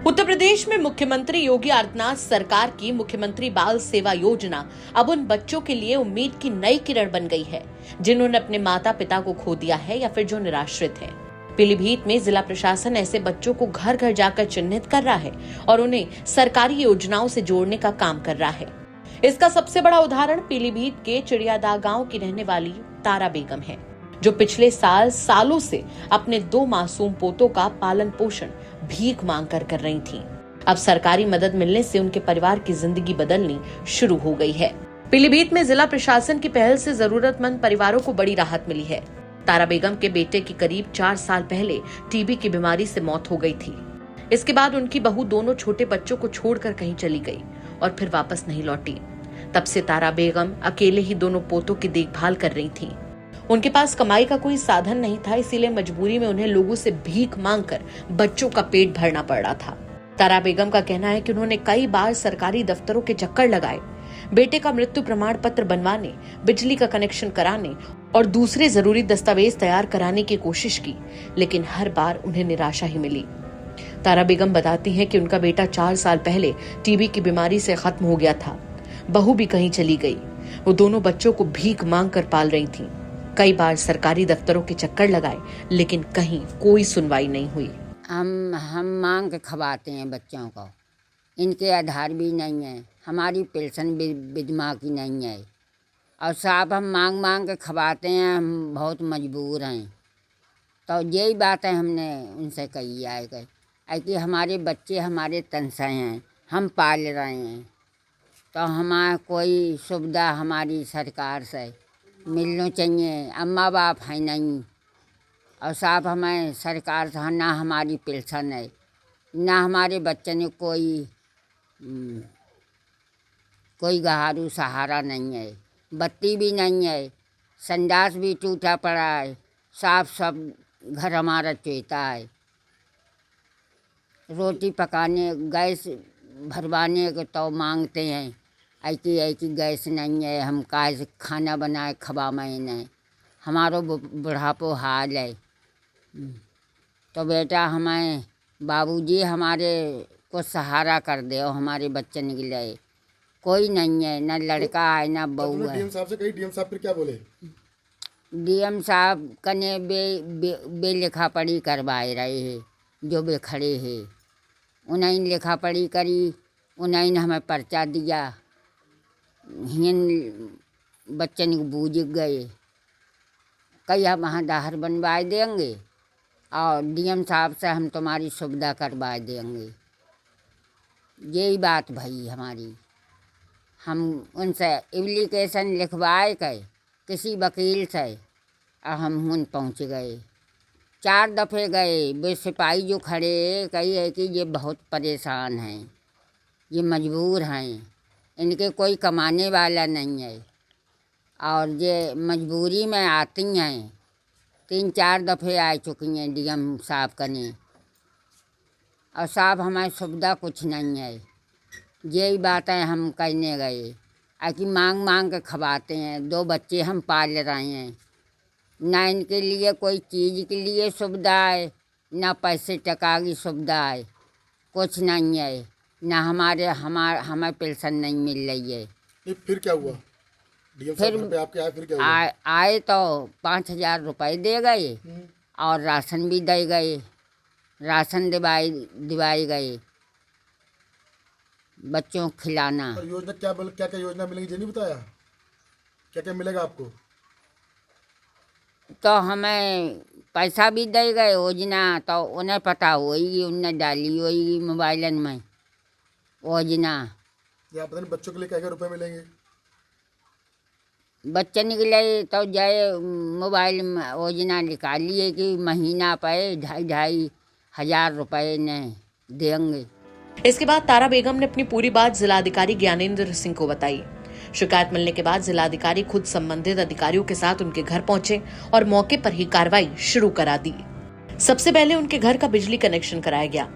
उत्तर प्रदेश में मुख्यमंत्री योगी आदित्यनाथ सरकार की मुख्यमंत्री बाल सेवा योजना अब उन बच्चों के लिए उम्मीद की नई किरण बन गई है जिन्होंने अपने माता पिता को खो दिया है या फिर जो निराश्रित हैं। पीलीभीत में जिला प्रशासन ऐसे बच्चों को घर घर जाकर चिन्हित कर रहा है और उन्हें सरकारी योजनाओं से जोड़ने का काम कर रहा है। इसका सबसे बड़ा उदाहरण पीलीभीत के चिड़ियादा गांव की रहने वाली तारा बेगम है, जो पिछले सालों से अपने 2 मासूम पोतों का पालन पोषण भीख मांग कर रही थीं। अब सरकारी मदद मिलने से उनके परिवार की जिंदगी बदलनी शुरू हो गई है। पीलीभीत में जिला प्रशासन की पहल से जरूरतमंद परिवारों को बड़ी राहत मिली है। तारा बेगम के बेटे की करीब 4 साल पहले टीबी की बीमारी से मौत हो गई थी। इसके बाद उनकी बहू दोनों छोटे बच्चों को छोड़कर कहीं चली गई और फिर वापस नहीं लौटी। तब से तारा बेगम अकेले ही दोनों पोतों की देखभाल कर रही थी। उनके पास कमाई का कोई साधन नहीं था, इसीलिए मजबूरी में उन्हें लोगों से भीख मांगकर बच्चों का पेट भरना पड़ रहा था। तारा बेगम का कहना है कि उन्होंने कई बार सरकारी दफ्तरों के चक्कर लगाए, बेटे का मृत्यु प्रमाण पत्र बनवाने, बिजली का कनेक्शन कराने और दूसरे जरूरी दस्तावेज तैयार कराने की कोशिश की, लेकिन हर बार उन्हें निराशा ही मिली। तारा बेगम बताती हैं कि उनका बेटा 4 साल पहले टीबी की बीमारी से खत्म हो गया था। बहू भी कहीं चली गई। वो दोनों बच्चों को भीख मांग कर पाल रही थी। कई बार सरकारी दफ्तरों के चक्कर लगाए, लेकिन कहीं कोई सुनवाई नहीं हुई। हम मांग के खवाते हैं बच्चों को, इनके आधार भी नहीं है, हमारी पेंशन विधवा की नहीं है और साहब हम मांग के खवाते हैं। हम बहुत मजबूर हैं, तो यही बात है हमने उनसे कही है कि हमारे बच्चे हमारे तन से हैं, हम पाल रहे हैं, तो हमारा कोई सुविधा हमारी सरकार से मिलना चाहिए। अम्मा बाप है नहीं और साहब हमें सरकार से ना हमारी पेंशन है, ना हमारे बच्चे ने कोई गहारू सहारा नहीं है, बत्ती भी नहीं है, संडास भी टूटा पड़ा है, साफ सब घर हमारा चेता है। रोटी पकाने गैस भरवाने को तो मांगते हैं, ऐसी गैस नहीं है, हम कैसे खाना बनाए खवाएं नहीं, हमारो बुढ़ापो हाल है। तो बेटा हमें बाबूजी हमारे को सहारा कर दे, हमारे बच्चन के लिए कोई नहीं है, ना लड़का है ना बहू है। डीएम साहब से कही, डीएम साहब फिर क्या बोले? डीएम साहब कने बे लिखा पढ़ी करवाए रहे हैं, जो बे खड़े हैं उन्हें लिखा पढ़ी करी, उन्हें हमें पर्चा दिया, हिन बच्चन को बूझ गए, कई हम वहाँ दाहर बनवाए देंगे और डीएम साहब से हम तुम्हारी सुविधा करवा देंगे। यही बात भाई हमारी, हम उनसे एप्लीकेशन लिखवाए के किसी वकील से और हम हुन पहुँच गए। 4 दफ़े गए, वे सिपाही जो खड़े कही है कि ये बहुत परेशान हैं, ये मजबूर हैं, इनके कोई कमाने वाला नहीं है और ये मजबूरी में आती हैं। 3-4 दफ़े आ चुकी हैं डीएम साहब कने और साहब हमारी सुविधा कुछ नहीं है। यही बातें हम कहने गए कि मांग के खवाते हैं, 2 बच्चे हम पाल रहे हैं, ना इनके लिए कोई चीज़ के लिए सुविधा है, ना पैसे टका की सुविधा है, कुछ नहीं है, ना हमें पेंशन नहीं मिल रही है। फिर क्या हुआ? डीएम साहब घर पे आपके आए, फिर क्या हुआ? आए तो 5,000 रुपये दे गए और राशन भी दे गए, राशन दिवाए गए, बच्चों को खिलाना। और योजना क्या योजना मिलेगी ये नहीं बताया? क्या मिलेगा आपको? तो हमें पैसा भी दे गए योजना, तो उन्हें पता होगी, उन्हें डाली होगी मोबाइलन में योजना। या पता नहीं बच्चों के लिए क्या रुपए मिलेंगे? बच्चे निकले तो जाए मोबाइल में योजना निकालिए कि महीना पे 2,500 हजार रुपये ने देंगे। इसके बाद तारा बेगम ने अपनी पूरी बात जिलाधिकारी ज्ञानेंद्र सिंह को बताई। शिकायत मिलने के बाद जिलाधिकारी खुद संबंधित अधिकारियों के साथ उनके घर पहुंचे और मौके पर ही कार्रवाई शुरू करा दी। सबसे पहले उनके घर का बिजली कनेक्शन कराया गया,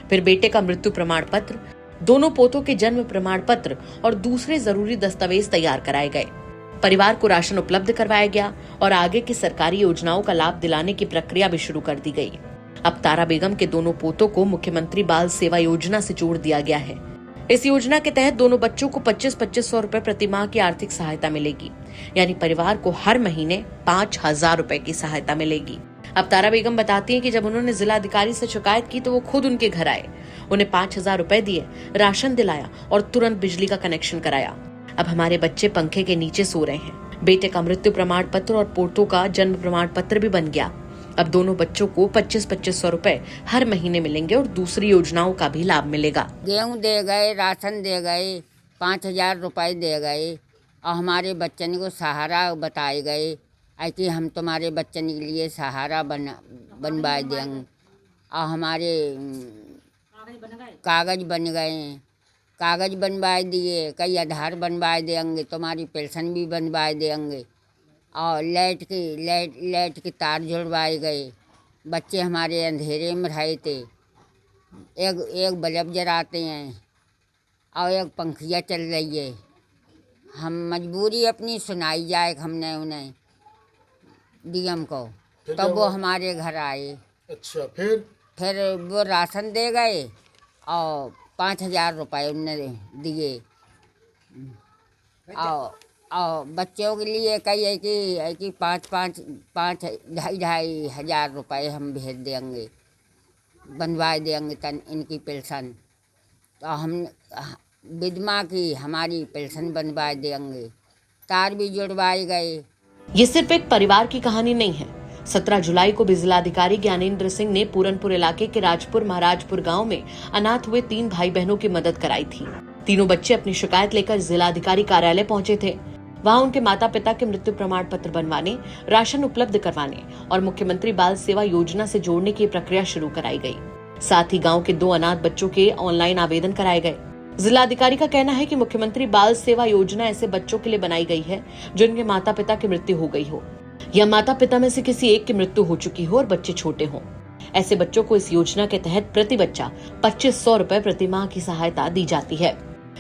फिर बेटे का मृत्यु प्रमाण पत्र, दोनों पोतों के जन्म प्रमाण पत्र और दूसरे जरूरी दस्तावेज तैयार कराए गए। परिवार को राशन उपलब्ध करवाया गया और आगे की सरकारी योजनाओं का लाभ दिलाने की प्रक्रिया भी शुरू कर दी गई। अब तारा बेगम के दोनों पोतों को मुख्यमंत्री बाल सेवा योजना से जोड़ दिया गया है। इस योजना के तहत दोनों बच्चों को 25-2500 रुपए प्रति माह की आर्थिक सहायता मिलेगी, यानी परिवार को हर महीने 5000 रुपए की सहायता मिलेगी। अब तारा बेगम बताती हैं कि जब उन्होंने जिला अधिकारी से शिकायत की तो वो खुद उनके घर आए, उन्हें 5000 रुपए दिए, राशन दिलाया और तुरंत बिजली का कनेक्शन कराया। अब हमारे बच्चे पंखे के नीचे सो रहे हैं। बेटे का मृत्यु प्रमाण पत्र और पोतों का जन्म प्रमाण पत्र भी बन गया। अब दोनों बच्चों को 25-2500 रुपए हर महीने मिलेंगे और दूसरी योजनाओं का भी लाभ मिलेगा। गेहूँ दे गए, राशन दे गए, 5000 रुपए दे गए और हमारे बच्चन को सहारा बताए गए है कि हम तुम्हारे बच्चन के लिए सहारा बनवा देंगे। और हमारे कागज बन गए, कागज बनवा दिए, कई आधार बनवा देंगे, तुम्हारी पेंशन भी बनवा देंगे और लाइट की तार जुड़वाए गए। बच्चे हमारे अंधेरे में रहे थे, एक बल्ब जलाते हैं और एक पंखिया चल रही है। हम मजबूरी अपनी सुनाई जाए हमने उन्हें डीएम को, तब वो हमारे घर आए। अच्छा, फिर वो राशन दे गए और 5000 रुपए उन्होंने दिए और बच्चों के लिए कही है कि 2,500 हजार रुपए हम भेज देंगे, बनवा देंगे तन इनकी पेंशन। तो हम विधवा की हमारी पेंशन बनवा देंगे, तार भी जुड़वाए गए। ये सिर्फ एक परिवार की कहानी नहीं है। 17 जुलाई को भी जिलाधिकारी ज्ञानेंद्र सिंह ने पूरनपुर इलाके के राजपुर महाराजपुर गांव में अनाथ हुए 3 भाई बहनों की मदद कराई थी। तीनों बच्चे अपनी शिकायत लेकर जिलाधिकारी कार्यालय पहुंचे थे। वहां उनके माता पिता के मृत्यु प्रमाण पत्र बनवाने, राशन उपलब्ध करवाने और मुख्यमंत्री बाल सेवा योजना से जोड़ने की प्रक्रिया शुरू कराई गई। साथ ही गाँव के 2 अनाथ बच्चों के ऑनलाइन आवेदन कराए गए। जिलाधिकारी का कहना है कि मुख्यमंत्री बाल सेवा योजना ऐसे बच्चों के लिए बनाई गई है जिनके माता पिता की मृत्यु हो गई हो या माता पिता में से किसी एक की मृत्यु हो चुकी हो और बच्चे छोटे हों। ऐसे बच्चों को इस योजना के तहत प्रति बच्चा 2500 रुपए प्रति माह की सहायता दी जाती है।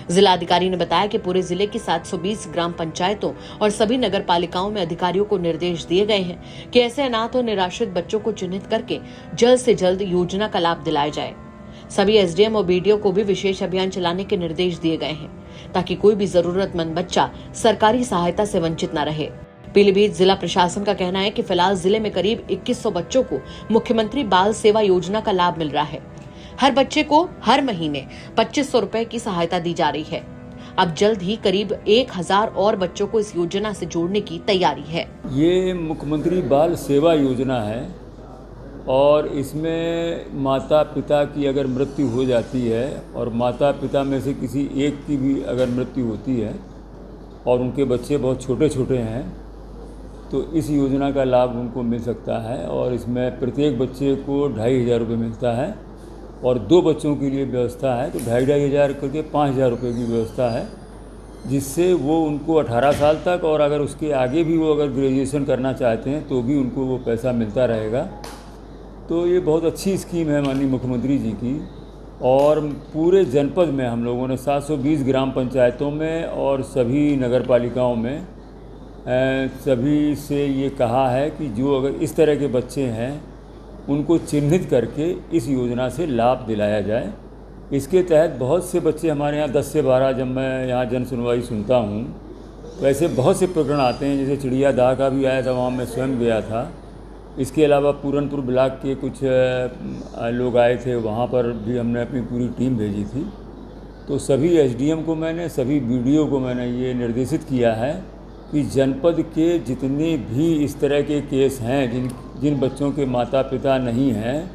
जिलाधिकारी ने बताया कि पूरे जिले की 720 ग्राम पंचायतों और सभी नगर पालिकाओं में अधिकारियों को निर्देश दिए गए हैं कि ऐसे अनाथ और निराश्रित बच्चों को चिन्हित करके जल्द से जल्द योजना का लाभ दिलाया जाए। सभी एसडीएम और बीडीओ को भी विशेष अभियान चलाने के निर्देश दिए गए हैं ताकि कोई भी जरूरतमंद बच्चा सरकारी सहायता से वंचित न रहे। पीलीभीत जिला प्रशासन का कहना है कि फिलहाल जिले में करीब 2100 बच्चों को मुख्यमंत्री बाल सेवा योजना का लाभ मिल रहा है। हर बच्चे को हर महीने 2500 रुपए की सहायता दी जा रही है। अब जल्द ही करीब 1000 और बच्चों को इस योजना से जोड़ने की तैयारी है। ये मुख्यमंत्री बाल सेवा योजना है और इसमें माता पिता की अगर मृत्यु हो जाती है और माता पिता में से किसी एक की भी अगर मृत्यु होती है और उनके बच्चे बहुत छोटे छोटे हैं तो इस योजना का लाभ उनको मिल सकता है। और इसमें प्रत्येक बच्चे को 2500 रुपये मिलता है और 2 बच्चों के लिए व्यवस्था है तो 2500 करके 5000 रुपये की व्यवस्था है, जिससे वो उनको 18 साल तक और अगर उसके आगे भी वो अगर ग्रेजुएशन करना चाहते हैं तो भी उनको वो पैसा मिलता रहेगा। तो ये बहुत अच्छी स्कीम है माननीय मुख्यमंत्री जी की। और पूरे जनपद में हम लोगों ने 720 ग्राम पंचायतों में और सभी नगर पालिकाओं में सभी से ये कहा है कि जो अगर इस तरह के बच्चे हैं उनको चिन्हित करके इस योजना से लाभ दिलाया जाए। इसके तहत बहुत से बच्चे हमारे यहाँ 10 से 12, जब मैं यहाँ जन सुनवाई सुनता हूँ तो ऐसे बहुत से प्रकरण आते हैं। जैसे चिड़िया दाह का भी आया था, वहाँ मैं स्वयं गया था। इसके अलावा पूरनपुर ब्लॉक के कुछ लोग आए थे, वहाँ पर भी हमने अपनी पूरी टीम भेजी थी। तो सभी एसडीएम को मैंने, सभी बीडीओ को मैंने ये निर्देशित किया है कि जनपद के जितने भी इस तरह के केस हैं जिन बच्चों के माता पिता नहीं हैं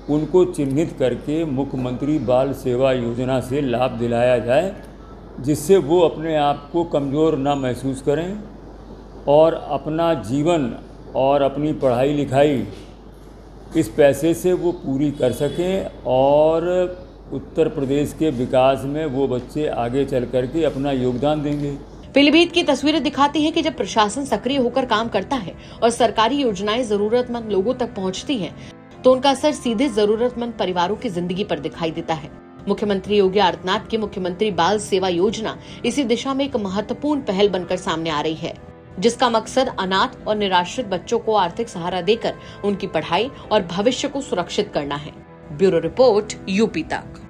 उनको चिन्हित करके मुख्यमंत्री बाल सेवा योजना से लाभ दिलाया जाए, जिससे वो अपने आप को कमज़ोर ना महसूस करें और अपना जीवन और अपनी पढ़ाई लिखाई इस पैसे से वो पूरी कर सकें और उत्तर प्रदेश के विकास में वो बच्चे आगे चल करके अपना योगदान देंगे। पीलीभीत की तस्वीरें दिखाती हैं कि जब प्रशासन सक्रिय होकर काम करता है और सरकारी योजनाएं जरूरतमंद लोगों तक पहुंचती हैं, तो उनका असर सीधे जरूरतमंद परिवारों की जिंदगी पर दिखाई देता है। मुख्यमंत्री योगी आदित्यनाथ की मुख्यमंत्री बाल सेवा योजना इसी दिशा में एक महत्वपूर्ण पहल बनकर सामने आ रही है। जिसका मकसद अनाथ और निराश्रित बच्चों को आर्थिक सहारा देकर उनकी पढ़ाई और भविष्य को सुरक्षित करना है। ब्यूरो रिपोर्ट, यूपी तक।